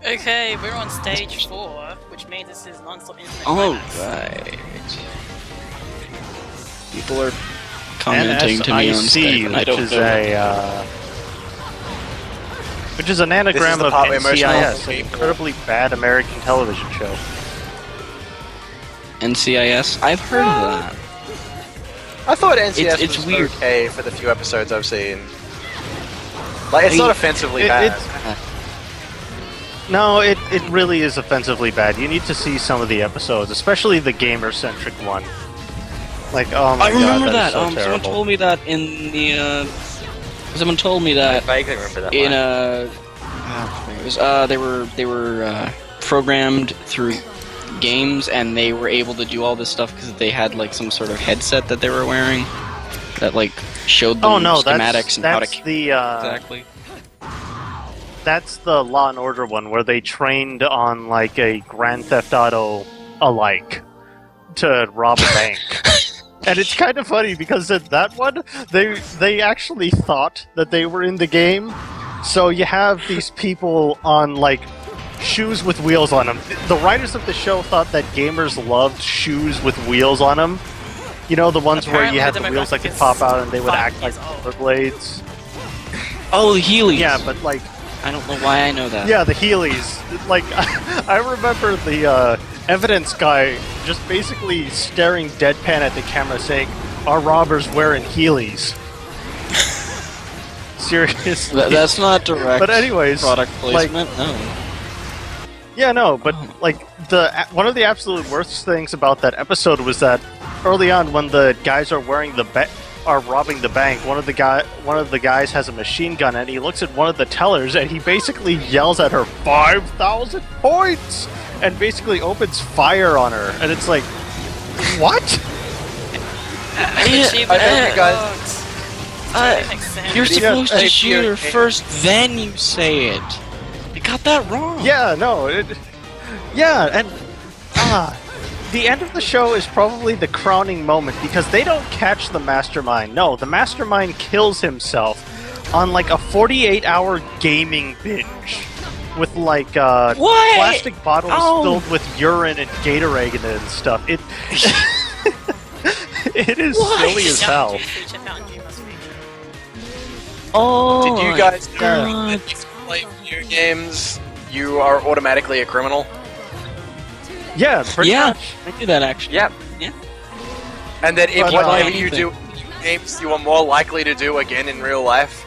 Okay, we're on stage 4, which means this is non-stop infinite climax. Alright. People are commenting to me on Skype, and I don't know. Which is an anagram of NCIS, an incredibly bad American television show. NCIS? I've heard of that. I thought NCIS it's was weird. okay for the few episodes I've seen. Like, it's not offensively bad. No, it really is offensively bad. You need to see some of the episodes, especially the gamer-centric one. Like, oh my I remember god, that. is so Someone terrible. told me that in the. Someone told me that I vaguely remember that in one. it was, they were programmed through games, and they were able to do all this stuff because they had like some sort of headset that they were wearing that like showed them schematics and how to exactly. That's the Law and Order one where they trained on like a Grand Theft Auto alike to rob a bank. And it's kind of funny because in that one, they actually thought that they were in the game. So you have these people on like shoes with wheels on them. The writers of the show thought that gamers loved shoes with wheels on them. You know, the ones where you had the wheels that could pop out and they would act like rollerblades. Oh, the Heelys. Yeah, but like, I don't know why I know that. yeah, the Heelys. Like, I remember the evidence guy just basically staring deadpan at the camera saying, "Our robber's wearing Heelys." Seriously. That's not direct But anyways, product like, placement, no. Yeah, no, but like one of the absolute worst things about that episode was that early on, when the guys are robbing the bank, one of the guys has a machine gun, and he looks at one of the tellers, and he basically yells at her 5,000 points, and basically opens fire on her, and it's like, what? You're supposed to shoot her first, then you say it. You got that wrong. Yeah, no, yeah, and the end of the show is probably the crowning moment because they don't catch the mastermind. No, the mastermind kills himself on like a 48-hour gaming binge with like plastic bottles filled with urine and Gatorade in it and stuff. It it is silly as hell. Oh, did you guys know God. that if you play video games, you are automatically a criminal? Yeah, pretty much. I do that actually. Yep. Yeah. And that if But, whatever you anything. do in video games, you are more likely to do again in real life.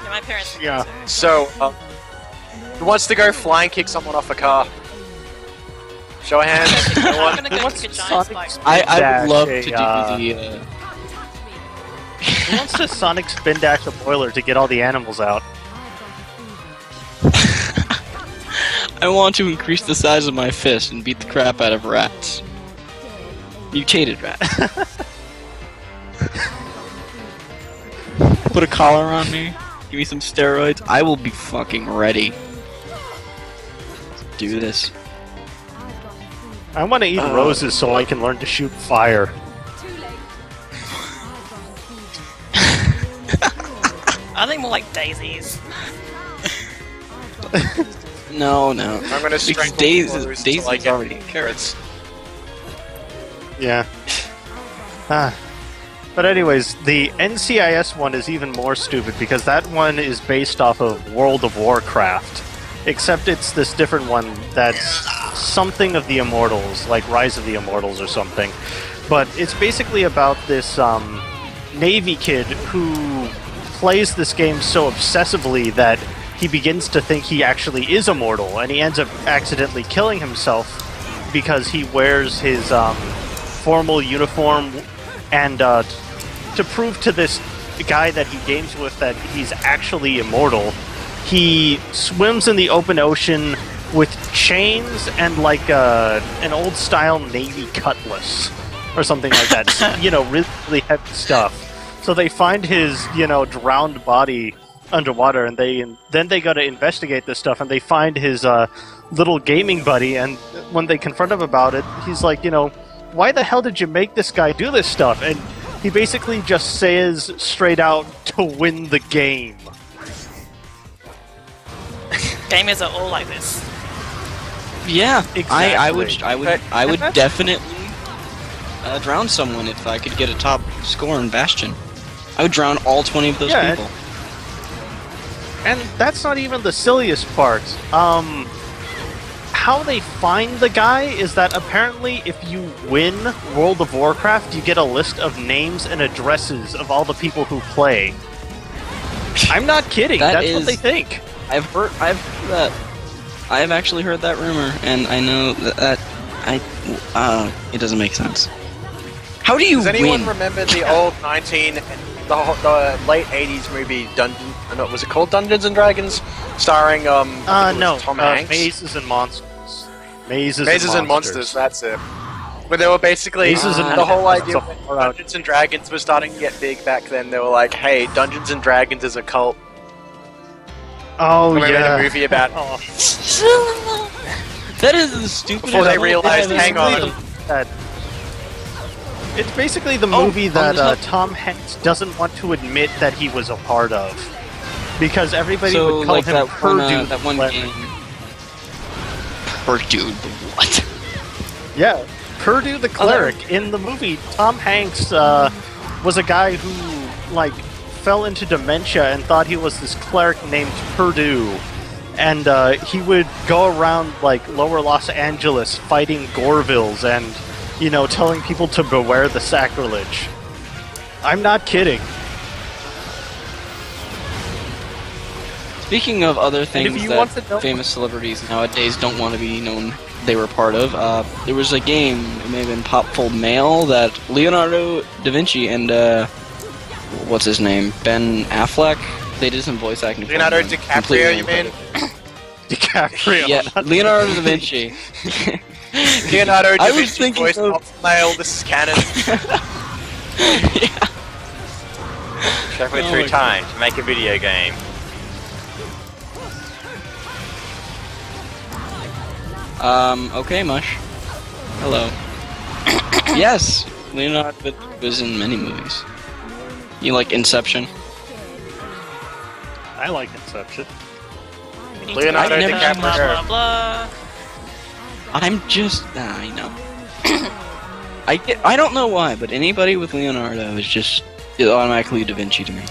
Yeah, my parents did Yeah. that too. So, who wants to go flying kick someone off a car? Show of hands. No I'm one? gonna go kick a giant spike. I would love to do Dash, the. Who wants to Sonic spin dash a boiler to get all the animals out? I want to increase the size of my fist and beat the crap out of rats. Mutated rats. Put a collar on me. Give me some steroids. I will be fucking ready. Do this. I want to eat roses so I can learn to shoot fire. I think more like daisies. No. I'm gonna Because strangle Daisy's till I get already carrots. Yeah. But anyways, the NCIS one is even more stupid because that one is based off of World of Warcraft. Except it's this different one that's something of the Immortals, like Rise of the Immortals or something. But it's basically about this Navy kid who plays this game so obsessively that he begins to think he actually is immortal, and he ends up accidentally killing himself because he wears his formal uniform, and to prove to this guy that he games with that he's actually immortal, he swims in the open ocean with chains and like an old-style Navy cutlass or something like that. You know, really, really heavy stuff. So they find his, drowned body underwater, and then they got to investigate this stuff, and they find his little gaming buddy, and when they confront him about it, he's like, why the hell did you make this guy do this stuff? And he basically just says straight out to win the game. gamers are all like this. Yeah, Exactly. I would definitely drown someone if I could get a top score in Bastion. I would drown all 20 of those people. And that's not even the silliest part. How they find the guy is that apparently if you win World of Warcraft, you get a list of names and addresses of all the people who play. I'm not kidding. That's what they think. I've heard that. I have actually heard that rumor, and I know that it doesn't make sense. How do you Does anyone win? remember the old the late 80s movie was it called Dungeons and Dragons? Starring No, Tom Hanks? Mazes and Monsters. Mazes and Monsters, that's it. Where they were basically, Mazes and the whole Monsters. idea when Dungeons and Dragons was starting to get big back then, they were like, hey, Dungeons and Dragons is a cult. Oh, And we made yeah. a movie about it. That is the stupidest. Before they realized, hang on. It's basically the movie that Tom Hanks doesn't want to admit that he was a part of. Because everybody would call him Purdue. That one game. Purdue the what? Yeah, Purdue the cleric. In the movie, Tom Hanks was a guy who, like, fell into dementia and thought he was this cleric named Purdue. And he would go around, like, lower Los Angeles fighting Gorevilles and, you know, telling people to beware the sacrilege. I'm not kidding. Speaking of other things that famous celebrities nowadays don't want to be known they were part of, there was a game, it may have been Popfold Mail, that Leonardo da Vinci and, what's his name, Ben Affleck, they did some voice acting. Leonardo DiCaprio, you mean? DiCaprio. Yeah, Leonardo da Vinci. Leonardo da I was Vinci thinking voiced of- Popfold Mail, this is canon. Yeah. Traveling through time to make a video game. Okay, Mush. Hello. Yes, Leonardo was in many movies. You like Inception? I like Inception. We need Leonardo to DiCaprio. blah blah blah. I'm just... I know. I don't know why, but anybody with Leonardo is automatically Da Vinci to me.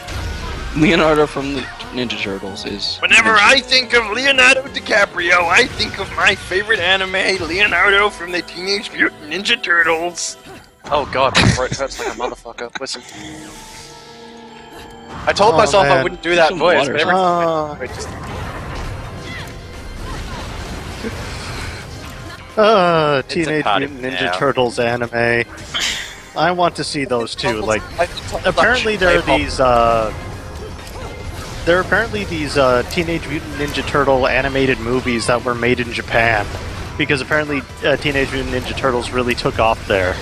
Leonardo from the Ninja Turtles is... Whenever I think of Leonardo DiCaprio, I think of my favorite anime, Leonardo from the Teenage Mutant Ninja Turtles. Oh god, my throat hurts like a motherfucker. Listen. I told myself I wouldn't do that Some voice, water. but every time I just... Teenage party Mutant Ninja now. Turtles anime. I want to see those too. Like, apparently there are these Teenage Mutant Ninja Turtle animated movies that were made in Japan, because apparently Teenage Mutant Ninja Turtles really took off there,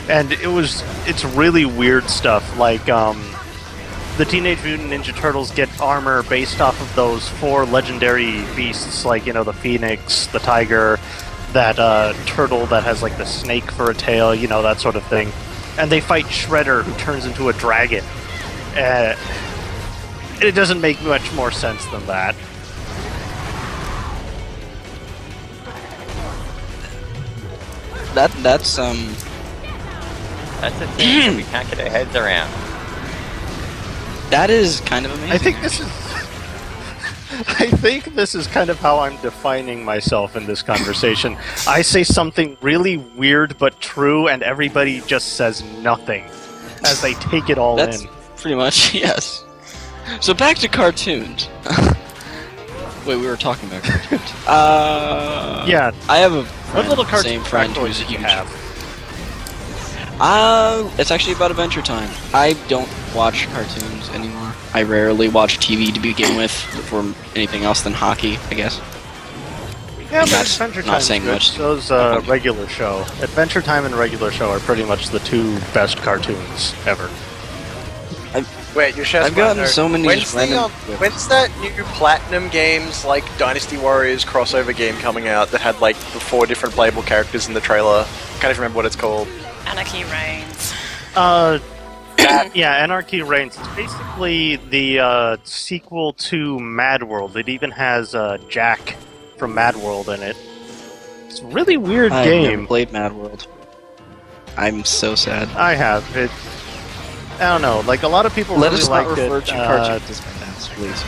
and it's really weird stuff. Like the Teenage Mutant Ninja Turtles get armor based off of those 4 legendary beasts, like, you know, the Phoenix, the Tiger, that turtle that has like the snake for a tail, you know, that sort of thing. And they fight Shredder, who turns into a dragon. It doesn't make much more sense than that. That's That's the thing that we can't get our heads around. that is kind of amazing. I think this is kind of how I'm defining myself in this conversation. I say something really weird but true, and everybody just says nothing as they take it all That's in. pretty much, yes. So back to cartoons. Wait, we were talking about cartoons. Yeah. I have a What little same cartoon friend factoid who's a did you huge. have? It's actually about Adventure Time. I don't watch cartoons anymore. I rarely watch TV to begin with for anything else than hockey, I guess. Yeah, but That's Adventure not Time's saying good. much. Those regular show. Adventure Time and regular show are pretty much the 2 best cartoons ever. Wait, your show's I've gotten so many When's just random when's that new Platinum Games, like, Dynasty Warriors crossover game coming out that had, like, the 4 different playable characters in the trailer? Can't even remember what it's called. Anarchy reigns. Yeah, Anarchy Reigns. It's basically the sequel to Mad World. It even has Jack from Mad World in it. It's a really weird I've game. never played Mad World. I'm so sad. I have. I don't know. Like, a lot of people Let really us not liked refer it. to cartoons as badass, please.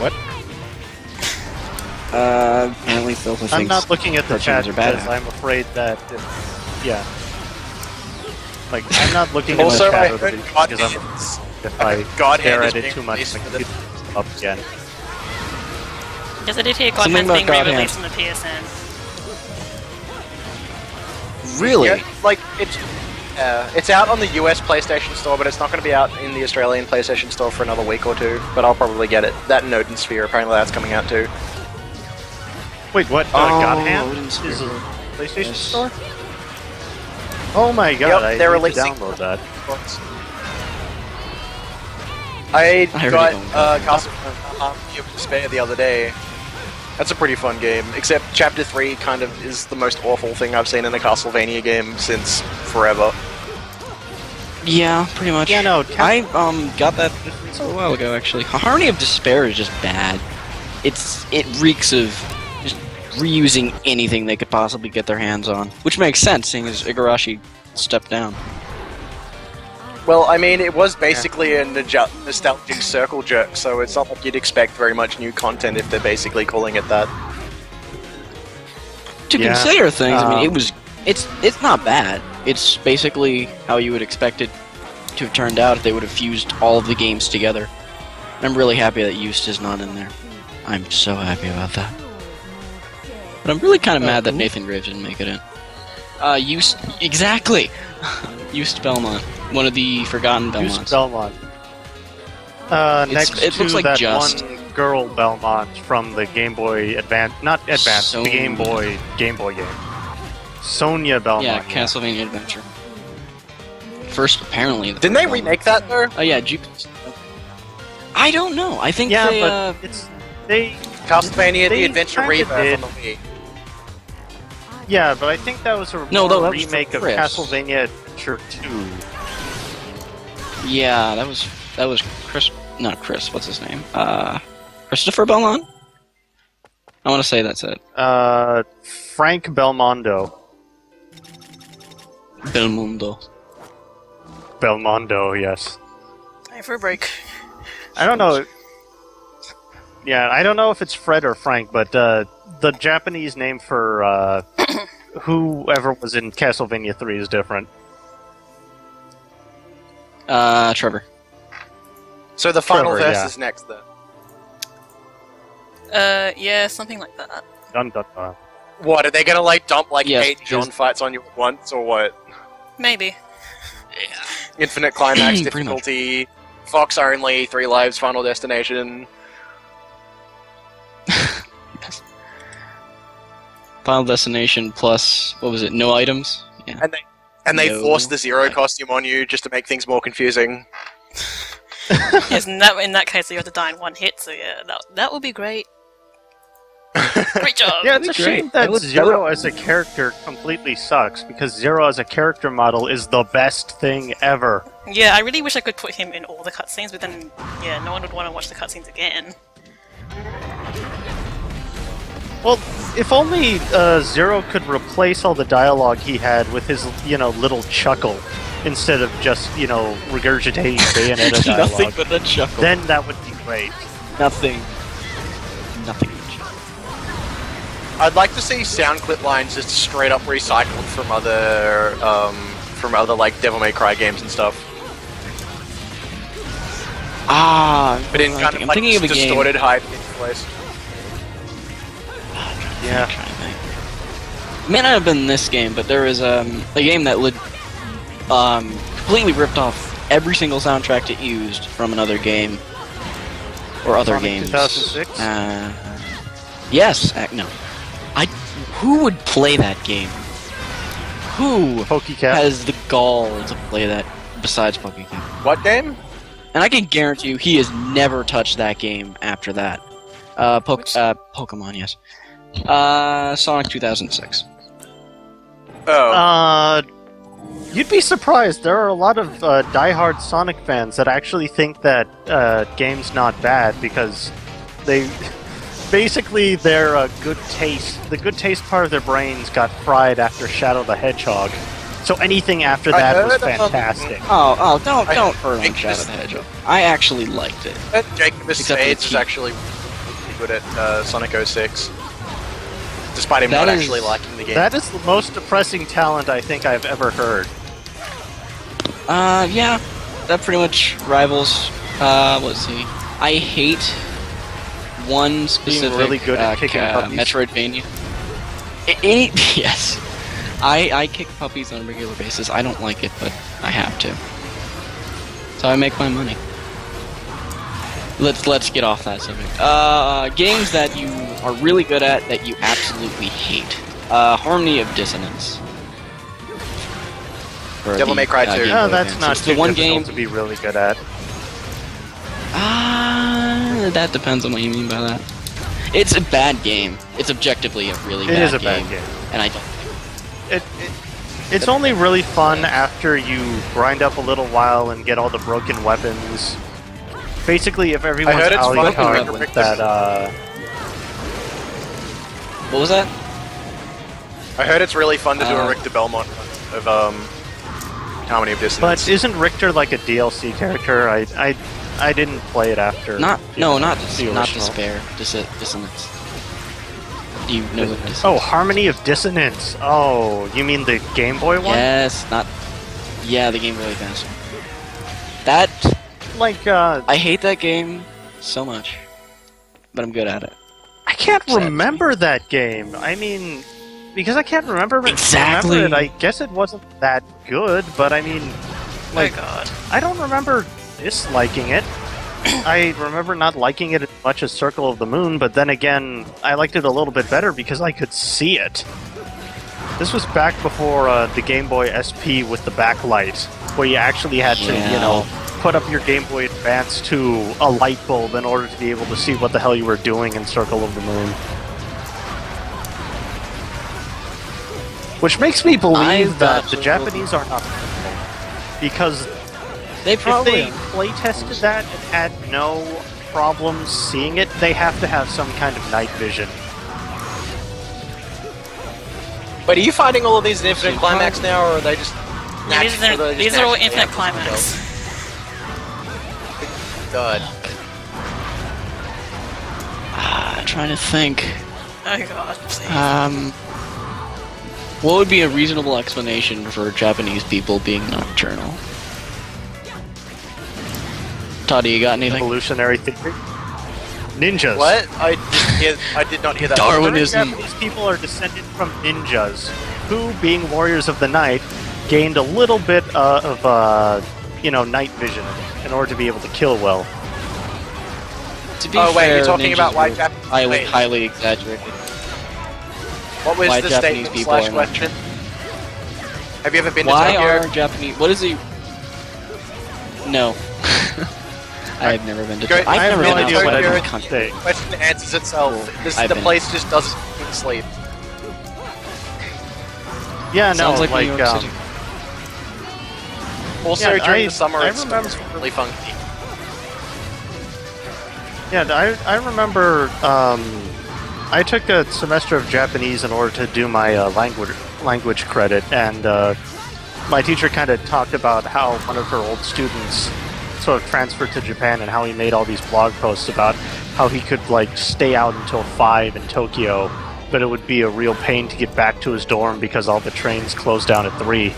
What? Apparently Phil thinks I'm not looking at the chat cartoons are because badass. I'm afraid that... yeah. Like, I'm not looking Also, at I the heard chat because if I stare at it too much, my computer will up again. Yes, I did hear God Something Hand's being about God re-released on the PSN. Really? Yeah, like, it's out on the US PlayStation Store, but it's not going to be out in the Australian PlayStation Store for another week or two, but I'll probably get it. That and Odin Sphere, apparently that's coming out too. Wait, what? God Hand Odin Sphere. is a PlayStation Store? Oh my god, Yep, they're I need to releasing download that. I already got own that. Castlevania of Despair the other day. That's a pretty fun game, except Chapter 3 kind of is the most awful thing I've seen in a Castlevania game since forever. Yeah, pretty much. Yeah, no, I got that a while ago actually. Harmony of Despair is just bad. It reeks of just reusing anything they could possibly get their hands on, which makes sense, seeing as Igarashi stepped down. Well, I mean, it was basically a nostalgic circle jerk, so it's not like you'd expect very much new content if they're basically calling it that. To Yeah. consider things, I mean, it's not bad. It's basically how you would expect it to have turned out if they would have fused all of the games together. And I'm really happy that Used is not in there. I'm so happy about that. But I'm really kind of mad that Nathan Graves didn't make it in. Used, exactly! Used Belmont. One of the forgotten Belmonts. Use Belmont. Next it to looks like that Just. one girl Belmont from the Game Boy Advance, not Advance, the Game Boy game. Sonia Belmont. Yeah, Castlevania Adventure. First, apparently. Didn't they remake that though? Oh yeah, I don't know. I think Yeah, they, but they Castlevania They The Adventure kinda Rebirth did. on the Wii. yeah, but I think that was a No, that was remake for of Chris. Castlevania Adventure 2. Yeah, that was Chris. Not Chris. What's his name? Christopher Belmont. I want to say that's it. Frank Belmondo. Belmundo. Belmondo, yes. Time for a break. I don't know. Yeah, I don't know if it's Fred or Frank, but the Japanese name for whoever was in Castlevania 3 is different. Trevor. So the final Trevor, verse yeah. is next then. Yeah, something like that. Dun, dun, dun. What, are they gonna like dump like Yes, 8 John fights on you at once, or what? Maybe. Infinite climax Pretty much. difficulty, Fox only, 3 lives, final destination. Yes. Final Destination plus what was it? No items. Yeah. And they No. force the Zero costume on you just to make things more confusing. Yes, in that case, you have to die in one hit. So yeah, that would be great. Great job. Yeah, it's a That'd be shame great. that That would- Zero as a character completely sucks, because Zero as a character model is the best thing ever. Yeah, I really wish I could put him in all the cutscenes, but then yeah, no one would want to watch the cutscenes again. Well, if only Zero could replace all the dialogue he had with his, little chuckle, instead of just, regurgitating Bayonetta dialogue. Nothing but a chuckle. Then that would be great. Nothing but chuckle. I'd like to see sound clip lines just straight up recycled from other like Devil May Cry games and stuff. But in kind of I'm like thinking of a game. distorted high pitched voice. Yeah. I'm trying to think. It may not have been this game, but there was a game that completely ripped off every single soundtrack it used from another game or other Sonic games. 2006? Yes. No. Who would play that game? Who PokeCat. has the gall to play that besides PokeCat? What game? And I can guarantee you, he has never touched that game after that. Pokemon, yes. Sonic 2006. Oh. You'd be surprised. There are a lot of diehard Sonic fans that actually think that game's not bad because they basically their good taste, the good taste part of their brains got fried after Shadow the Hedgehog. So anything after that was fantastic. Don't hurt on Shadow the Hedgehog. I actually liked it. Jacob Spades is actually really good at Sonic 06. Despite him not actually liking the game. That is the most depressing talent I think I've ever heard. Yeah, that pretty much rivals. Let's see. I hate one specific really good at kicking puppies. Metroidvania. Yes, I kick puppies on a regular basis. I don't like it, but I have to. So I make my money. Let's get off that subject. Games that you are really good at that you absolutely hate. Harmony of Dissonance. Devil May Cry 2. No, that's not it's too the one difficult game to be really good at. That depends on what you mean by that. It's a bad game. It's objectively a really bad game. It is a bad game. And I don't. It's only really fun after you grind up a little while and get all the broken weapons. Basically, if everyone's alley-card with that, What was that? I heard it's really fun to do a Richter Belmont of Harmony of Dissonance. But isn't Richter like a DLC character? I didn't play it after. Not original. Despair. Dissonance. Do you know what Dissonance? Oh, Harmony of Dissonance. Oh, you mean the Game Boy one? Yes, not. Yeah, the Game Boy Advance. That. Like, I hate that game so much, but I'm good at it. I can't remember that game. I mean, because I can't remember Exactly. it, I guess it wasn't that good, but I mean, like, Oh god. I don't remember disliking it. I remember not liking it as much as Circle of the Moon, but then again, I liked it a little bit better because I could see it. This was back before the Game Boy SP with the backlight, where you actually had to, you know, put up your Game Boy Advance to a light bulb in order to be able to see what the hell you were doing in Circle of the Moon. Which makes me believe that the Japanese are not because They probably if they playtested that and had no problems seeing it, they have to have some kind of night vision. But are you finding all of these in Infinite Climax now, or are they just... Yeah, these are all Infinite Climax. God. trying to think. Oh god, please. What would be a reasonable explanation for Japanese people being nocturnal? Toddy, you got anything? Evolutionary theory. Ninjas. What? I did not hear that. Darwinism. Japanese people are descended from ninjas, who, being warriors of the night, gained a little bit of night vision in order to be able to kill well. To be fair, you're talking ninjas about why were Japanese... highly exaggerated. What was why the Japanese statement people slash are question? Have you ever been Why to Tokyo? are Japanese... What is the... No. I have never been to Tokyo. I have I've no never idea been what outside I of the would country. say. The question answers itself. The been. place just doesn't sleep. Yeah, no, Sounds like New York City. Also, Yeah, during the summer, I it's remember- really funky. Yeah, I remember I took a semester of Japanese in order to do my language credit, and my teacher kind of talked about how one of her old students sort of transferred to Japan and how he made all these blog posts about how he could like stay out until 5 in Tokyo, but it would be a real pain to get back to his dorm because all the trains closed down at 3.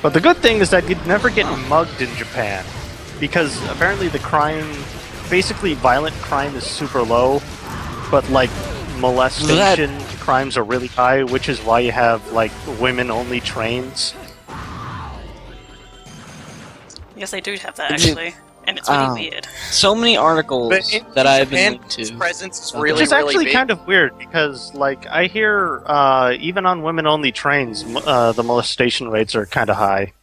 But the good thing is that you'd never get mugged in Japan, because apparently the crime, basically violent crime is super low, but like molestation crimes are really high, which is why you have like women-only trains. Yes, they do have that actually, and it's really weird. So many articles that I've been linked Japan's to. presence is really, Which is really actually big. kind of weird, because like I hear even on women-only trains, the molestation rates are kind of high.